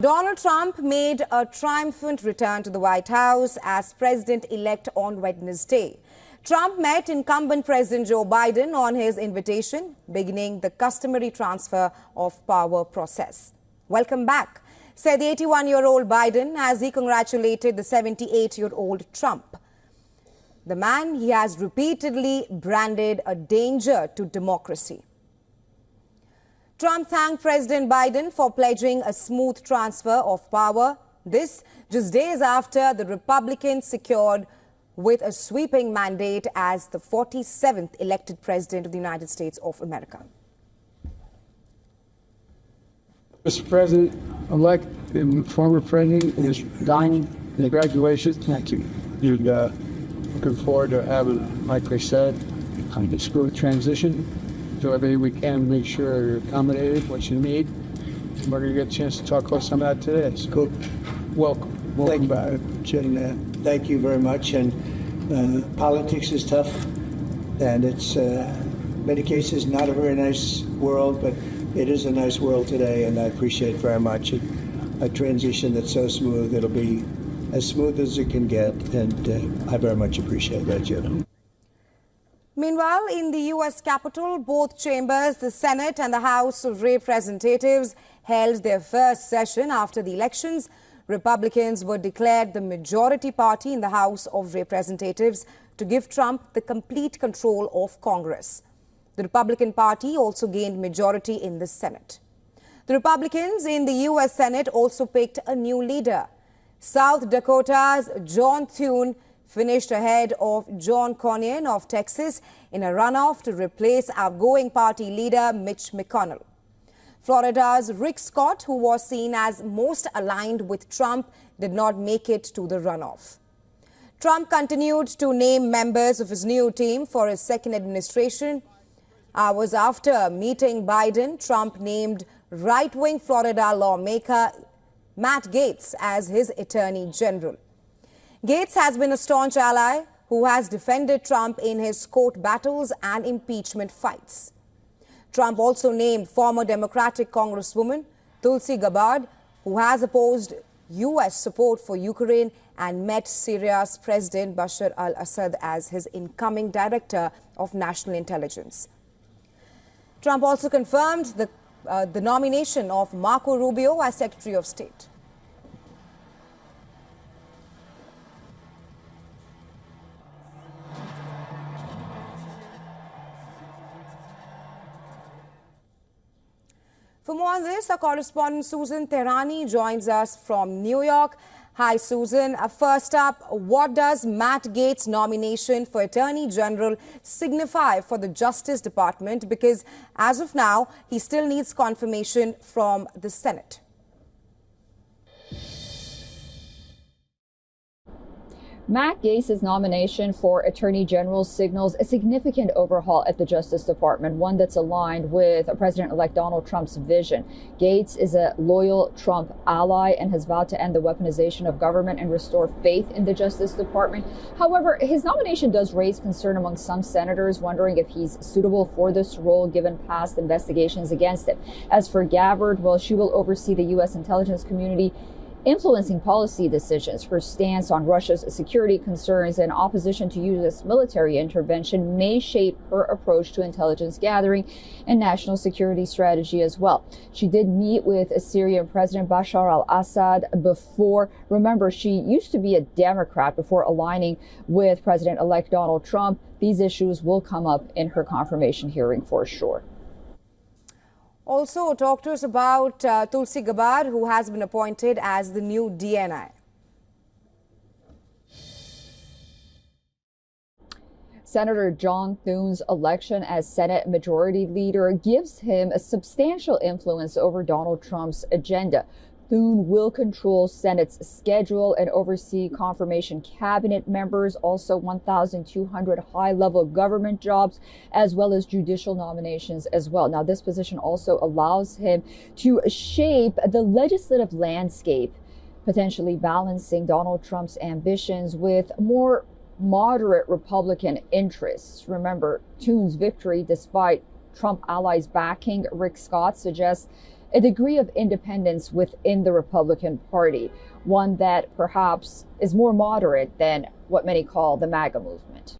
Donald Trump made a triumphant return to the White House as president-elect on Wednesday. Trump met incumbent President Joe Biden on his invitation, beginning the customary transfer of power process. "Welcome back," said the 81-year-old Biden as he congratulated the 78-year-old Trump. The man he has repeatedly branded a danger to democracy. Trump thanked President Biden for pledging a smooth transfer of power. This just days after the Republicans secured with a sweeping mandate as the 47th elected president of the United States of America. Mr. President-elect, the former president is dying. Congratulations. Thank you. Looking forward to having, like they said, a smooth transition. So everything we can make sure you're accommodated, what you need. We're going to get a chance to talk about some of that today. So welcome back. Thank you very much. And politics is tough, and it's many cases not a very nice world, but it is a nice world today, and I appreciate very much a transition that's so smooth. It'll be as smooth as it can get, and I very much appreciate that, Jim. Meanwhile, in the U.S. Capitol, both chambers, the Senate and the House of Representatives, held their first session after the elections. Republicans were declared the majority party in the House of Representatives to give Trump the complete control of Congress. The Republican Party also gained majority in the Senate. The Republicans in the U.S. Senate also picked a new leader. South Dakota's John Thune finished ahead of John Cornyn of Texas in a runoff to replace outgoing party leader Mitch McConnell. Florida's Rick Scott, who was seen as most aligned with Trump, did not make it to the runoff. Trump continued to name members of his new team for his second administration. Hours after meeting Biden, Trump named right-wing Florida lawmaker Matt Gaetz as his attorney general. Gaetz has been a staunch ally who has defended Trump in his court battles and impeachment fights. Trump also named former Democratic Congresswoman Tulsi Gabbard, who has opposed U.S. support for Ukraine and met Syria's President Bashar al-Assad as his incoming director of national intelligence. Trump also confirmed the nomination of Marco Rubio as Secretary of State. For more on this, our correspondent Susan Tehrani joins us from New York. Hi, Susan. First up, what does Matt Gaetz' nomination for Attorney General signify for the Justice Department? Because as of now, he still needs confirmation from the Senate. Matt Gaetz's nomination for Attorney General signals a significant overhaul at the Justice Department, one that's aligned with President-elect Donald Trump's vision. Gaetz is a loyal Trump ally and has vowed to end the weaponization of government and restore faith in the Justice Department. However, his nomination does raise concern among some senators, wondering if he's suitable for this role given past investigations against him. As for Gabbard, well, she will oversee the U.S. intelligence community influencing policy decisions. Her stance on Russia's security concerns and opposition to U.S. military intervention may shape her approach to intelligence gathering and national security strategy as well. She did meet with Syrian President Bashar al-Assad before. Remember, she used to be a Democrat before aligning with President-elect Donald Trump. These issues will come up in her confirmation hearing for sure. Also, talk to us about Tulsi Gabbard, who has been appointed as the new DNI. Senator John Thune's election as Senate Majority Leader gives him a substantial influence over Donald Trump's agenda. Thune will control Senate's schedule and oversee confirmation cabinet members, also 1,200 high-level government jobs, as well as judicial nominations as well. Now, this position also allows him to shape the legislative landscape, potentially balancing Donald Trump's ambitions with more moderate Republican interests. Remember, Thune's victory, despite Trump allies backing Rick Scott, suggests a degree of independence within the Republican Party, one that perhaps is more moderate than what many call the MAGA movement.